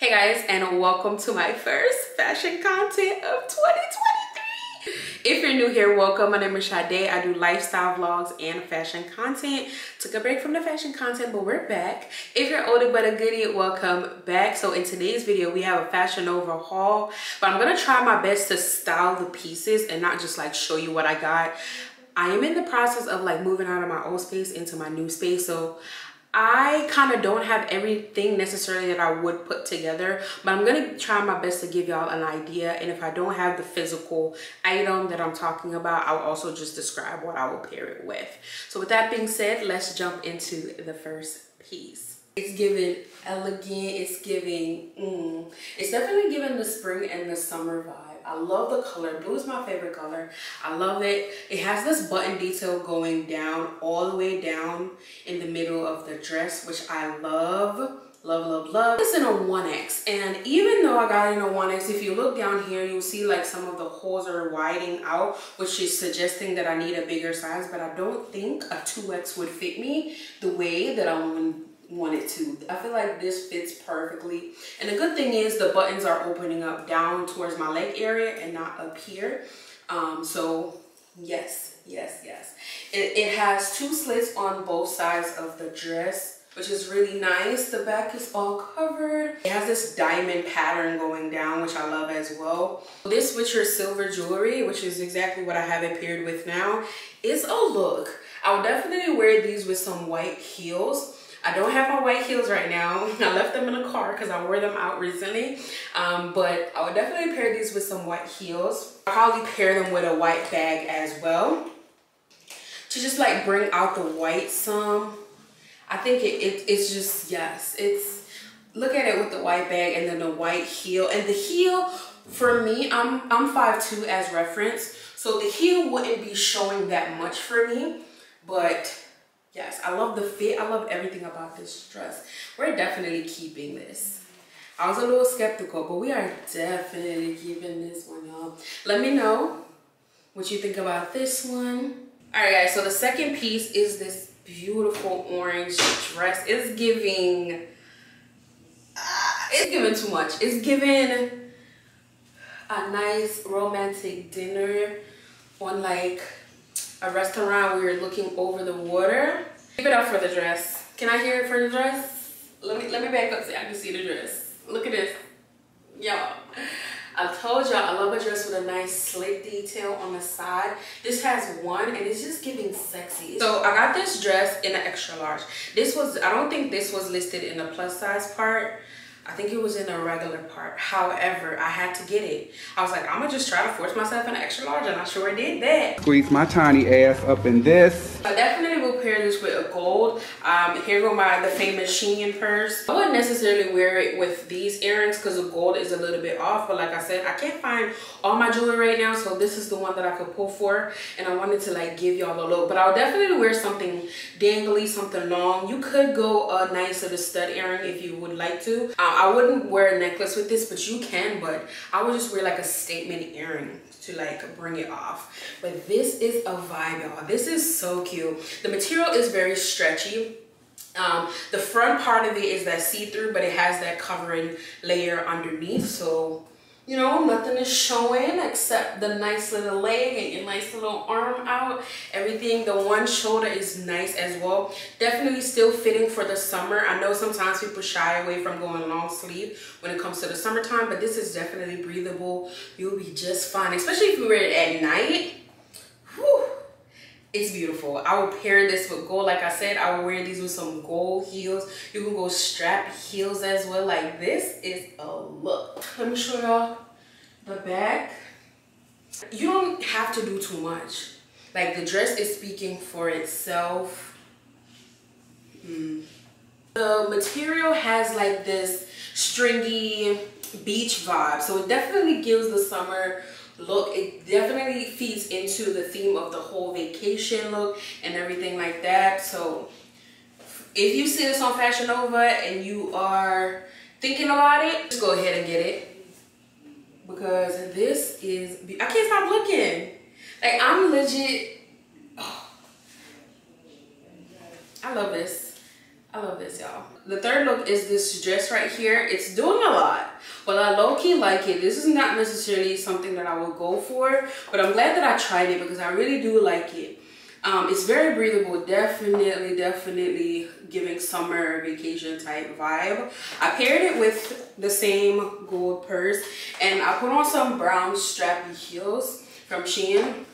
Hey guys, and welcome to my first fashion content of 2023. If you're new here, welcome. My name is Sade. I do lifestyle vlogs and fashion content. Took a break from the fashion content, but we're back. If you're older but a goodie, welcome back. So in today's video, we have a Fashion Nova haul, but I'm gonna try my best to style the pieces and not just like show you what I got. I am in the process of like moving out of my old space into my new space, so I kind of don't have everything necessarily that I would put together, but I'm gonna try my best to give y'all an idea. And if I don't have the physical item that I'm talking about, I'll also just describe what I will pair it with. So with that being said, let's jump into the first piece. It's giving elegant, it's giving, it's definitely giving the spring and the summer vibe. I love the color. Blue is my favorite color. I love it. It has this button detail going down all the way down in the middle of the dress, which I love. Love, love, love. It's in a 1X, and even though I got it in a 1X, if you look down here, you'll see like some of the holes are widening out, which is suggesting that I need a bigger size, but I don't think a 2X would fit me the way that I want it to. I feel like this fits perfectly, and the good thing is the buttons are opening up down towards my leg area and not up here. So yes. It has two slits on both sides of the dress, which is really nice. The back is all covered. It has this diamond pattern going down, which I love as well. This with your silver jewelry, which is exactly what I have it paired with now, is a look. I would definitely wear these with some white heels. I don't have my white heels right now. I left them in the car because I wore them out recently. But I would definitely pair these with some white heels. I'll probably pair them with a white bag as well, to just like bring out the white some. I think it's just, yes, it's, look at it with the white bag and then the white heel. And the heel, for me, I'm 5'2" as reference, so the heel wouldn't be showing that much for me. But yes, I love the fit. I love everything about this dress. We're definitely keeping this. I was a little skeptical, but we are definitely keeping this one, y'all. Let me know what you think about this one. All right, guys, so the second piece is this beautiful orange dress. It's giving too much. It's giving a nice romantic dinner on like a restaurant where you're looking over the water. Give it up for the dress. Can I hear it for the dress? Let me back up so I can see the dress. Look at this. Y'all, I told y'all I love a dress with a nice slit detail on the side. This has one and it's just giving sexy. So I got this dress in an extra large. I don't think this was listed in the plus size part. I think it was in a regular part. However, I had to get it. I was like, I'm gonna just try to force myself in an extra large, and I sure did that. Squeeze my tiny ass up in this. I definitely will pair this with a gold. Here go the famous Shein purse. I wouldn't necessarily wear it with these earrings because the gold is a little bit off, but like I said, I can't find all my jewelry right now, so this is the one that I could pull for, and I wanted to like give y'all a look. But I'll definitely wear something dangly, something long. You could go a nice little stud earring if you would like to. I wouldn't wear a necklace with this, but you can. But I would just wear like a statement earring to like bring it off. But this is a vibe, y'all. This is so cute. The material is very stretchy. The front part of it is that see-through, but it has that covering layer underneath, so you know, nothing is showing except the nice little leg and your nice little arm out. Everything, the one shoulder is nice as well. Definitely still fitting for the summer. I know sometimes people shy away from going long sleeve when it comes to the summertime, but this is definitely breathable. You'll be just fine, especially if you wear it at night. Whew. It's beautiful. I will pair this with gold. Like I said, I will wear these with some gold heels. You can go strap heels as well. Like, this is a look. Let me show y'all the back. You don't have to do too much. Like, the dress is speaking for itself. The material has like this stringy beach vibe, so it definitely gives the summer look. It definitely feeds into the theme of the whole vacation look and everything like that. So if you see this on Fashion Nova and you are thinking about it, just go ahead and get it, because this is, I can't stop looking. Like, I'm legit, oh, I love this. I love this, y'all. The third look is this dress right here. It's doing a lot, but I low-key like it. This is not necessarily something that I would go for, but I'm glad that I tried it because I really do like it. It's very breathable, definitely giving summer vacation type vibe. I paired it with the same gold purse, and I put on some brown strappy heels from Shein.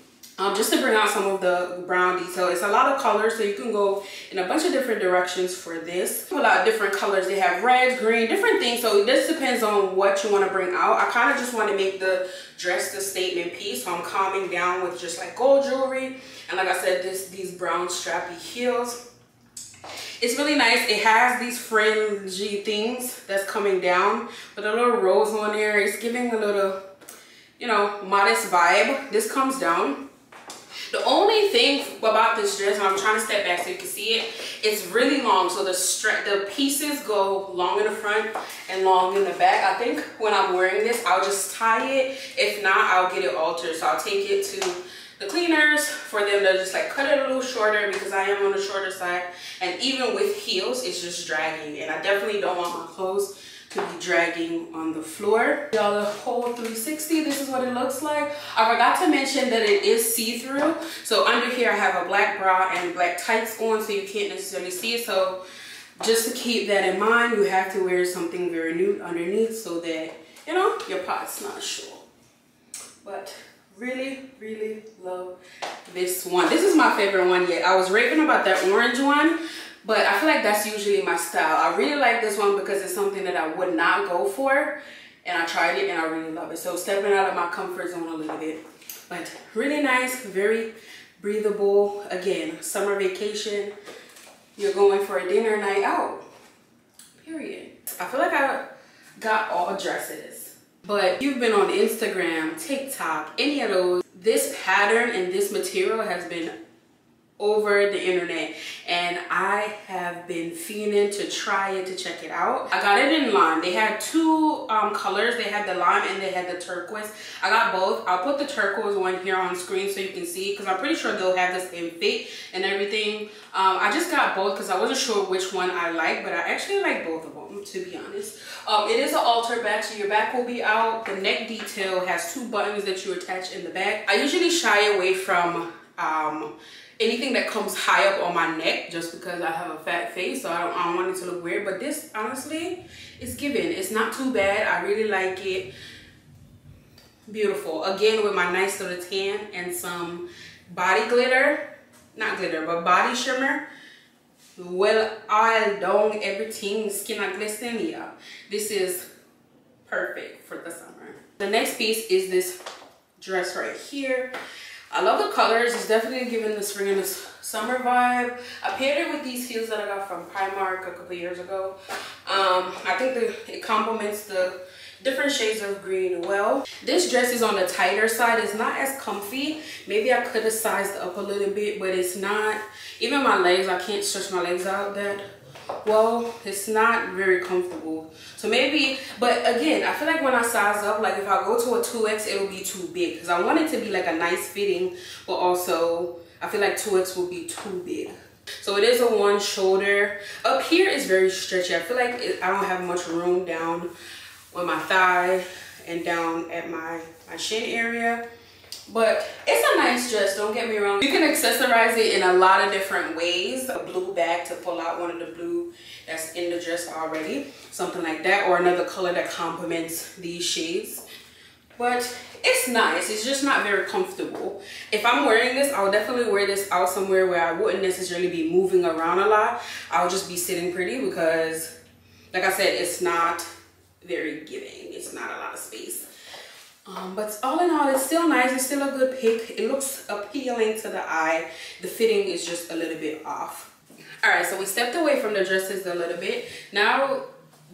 Just to bring out some of the brown detail. It's a lot of colors, so you can go in a bunch of different directions for this. A lot of different colors. They have red, green, different things. So this depends on what you want to bring out. I kind of just want to make the dress the statement piece. So I'm calming down with just like gold jewelry. And like I said, these brown strappy heels. It's really nice. It has these fringy things that's coming down with a little rose on there. It's giving a little, you know, modest vibe. This comes down. The only thing about this dress, and I'm trying to step back so you can see it, it's really long. So the pieces go long in the front and long in the back. I think when I'm wearing this, I'll just tie it. If not, I'll get it altered. So I'll take it to the cleaners for them to just like cut it a little shorter because I am on the shorter side. And even with heels, it's just dragging. And I definitely don't want my clothes to be dragging on the floor. Y'all, the whole 360, this is what it looks like. I forgot to mention that it is see-through. So under here I have a black bra and black tights on, so you can't necessarily see it. So just to keep that in mind, you have to wear something very nude underneath so that, you know, your pot's not sure. But really love this one. This is my favorite one yet. I was raving about that orange one, but I feel like that's usually my style. I really like this one because it's something that I would not go for. And I tried it and I really love it. So stepping out of my comfort zone a little bit. But really nice, very breathable. Again, summer vacation. You're going for a dinner night out. Period. I feel like I got all dresses. But if you've been on Instagram, TikTok, any of those, this pattern and this material has been over the internet, and I have been fiending to try it, to check it out. I got it in lime. They had two colors. They had the lime and they had the turquoise. I got both. I'll put the turquoise one here on screen so you can see, because I'm pretty sure they'll have the same fit and everything. I just got both because I wasn't sure which one I like, but I actually like both of them, to be honest. It is an altar back, so your back will be out. The neck detail has two buttons that you attach in the back. I usually shy away from anything that comes high up on my neck, just because I have a fat face, so I don't want it to look weird. But this, honestly, is giving. It's not too bad. I really like it. Beautiful. Again, with my nice little tan and some body glitter. Not glitter, but body shimmer. Well, I don't everything skin I glisten. Yeah, this is perfect for the summer. The next piece is this dress right here. I love the colors. It's definitely giving the spring and the summer vibe. I paired it with these heels that I got from Primark a couple years ago. I think it complements the different shades of green well. This dress is on the tighter side. It's not as comfy. Maybe I could have sized up a little bit, but it's not. Even my legs, I can't stretch my legs out that well. It's not very comfortable. So maybe, but again, I feel like when I size up, like if I go to a 2X, it'll be too big, because I want it to be like a nice fitting, but also I feel like 2X will be too big. So it is a one shoulder. Up here is very stretchy. I feel like I don't have much room down on my thigh and down at my shin area. But it's a nice dress, don't get me wrong. You can accessorize it in a lot of different ways. A blue bag to pull out one of the blue that's in the dress already. Something like that, or another color that complements these shades. But it's nice, it's just not very comfortable. If I'm wearing this, I'll definitely wear this out somewhere where I wouldn't necessarily be moving around a lot. I'll just be sitting pretty because, like I said, it's not very giving. It's not a lot of space. But all in all, it's still nice. It's still a good pick. It looks appealing to the eye. The fitting is just a little bit off. All right, so we stepped away from the dresses a little bit. Now,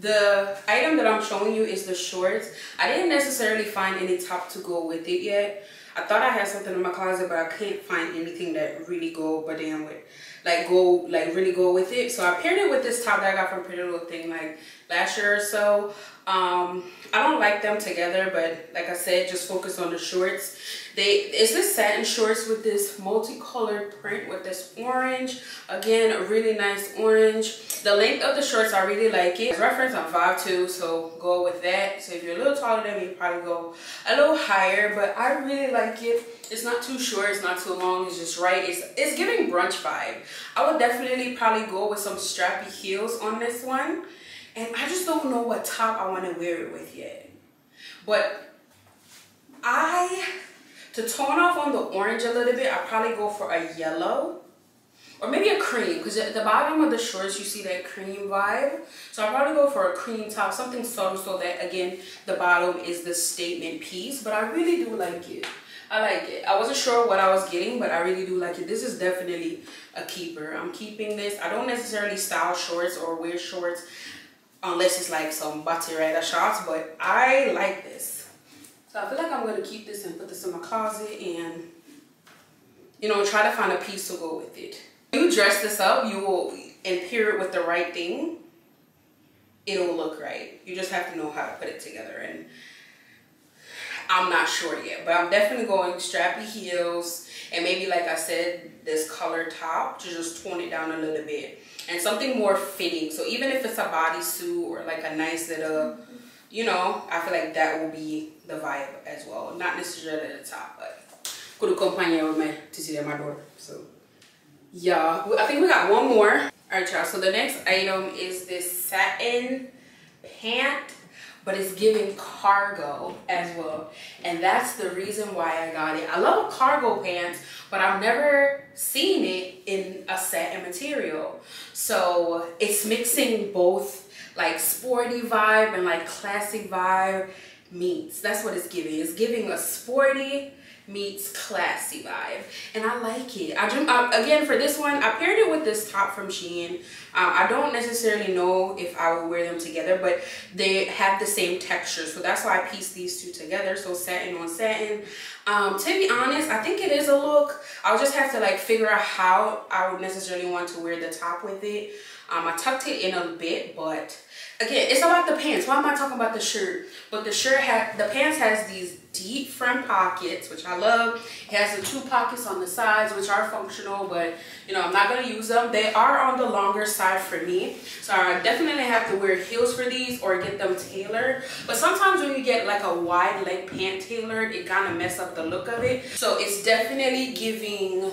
the item that I'm showing you is the shorts. I didn't necessarily find any top to go with it yet. I thought I had something in my closet, but I couldn't find anything that really go really go with it. So I paired it with this top that I got from Pretty Little Thing like last year or so. I don't like them together, but like I said, just focus on the shorts. It's this satin shorts with this multicolored print with this orange. Again, a really nice orange. The length of the shorts, I really like it. It's reference on 5'2", so go with that. So if you're a little taller than me, you probably go a little higher, but I really like it. It's not too short, it's not too long, it's just right. It's giving brunch vibe. I would definitely probably go with some strappy heels on this one. And I just don't know what top I want to wear it with yet. But to tone off on the orange a little bit, I'll probably go for a yellow. Or maybe a cream, because at the bottom of the shorts, you see that cream vibe. So I'll probably go for a cream top, something subtle so that, again, the bottom is the statement piece. But I really do like it. I like it. I wasn't sure what I was getting, but I really do like it. This is definitely a keeper. I'm keeping this. I don't necessarily style shorts or wear shorts unless it's like some Batirada shorts, but I like this. So I feel like I'm going to keep this and put this in my closet and, you know, try to find a piece to go with it. When you dress this up, and pair it with the right thing, it'll look right. You just have to know how to put it together, and I'm not sure yet, but I'm definitely going strappy heels and maybe, like I said, this color top to just tone it down a little bit. And something more fitting. So even if it's a bodysuit or like a nice little, you know, I feel like that will be the vibe as well. Not necessarily at the top, but could accompany with me to see my door. So yeah, I think we got one more. All right, y'all. So the next item is this satin pant, but it's giving cargo as well. And that's the reason why I got it. I love cargo pants, but I've never seen it in a satin material. So it's mixing both like sporty vibe and like classic vibe meets. That's what it's giving. It's giving a sporty meets classy vibe, and I like it. Again, for this one, I paired it with this top from Shein. I don't necessarily know if I would wear them together, but they have the same texture, so that's why I pieced these two together. So satin on satin. To be honest, I think it is a look. I'll just have to like figure out how I would necessarily want to wear the top with it. I tucked it in a bit, but again, it's about the pants. Why am I talking about the shirt? But the pants has these deep front pockets, which I love. It has the 2 pockets on the sides, which are functional, but you know, I'm not gonna use them. They are on the longer side for me, so I definitely have to wear heels for these or get them tailored. But sometimes when you get like a wide leg pant tailored, it kind of mess up the look of it. So it's definitely giving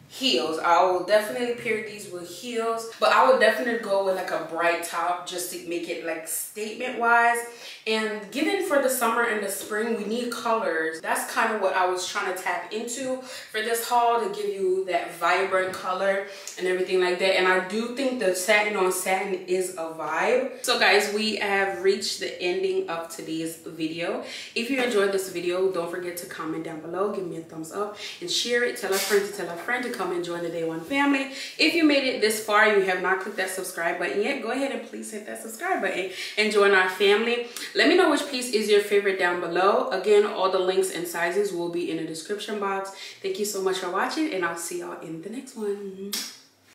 heels. I will definitely pair these with heels, but I would definitely go with like a bright top just to make it like statement wise. And given for the summer and the spring, we need colors. That's kind of what I was trying to tap into for this haul, to give you that vibrant color and everything like that. And I do think the satin on satin is a vibe. So guys, we have reached the ending of today's video. If you enjoyed this video, don't forget to comment down below, give me a thumbs up and share it. Tell a friend to tell a friend to come and join the Day One family. If you made it this far and you have not clicked that subscribe button yet, go ahead and please hit that subscribe button and join our family. Let me know which piece is your favorite down below. Again, all the links and sizes will be in the description box. Thank you so much for watching, and I'll see y'all in the next one.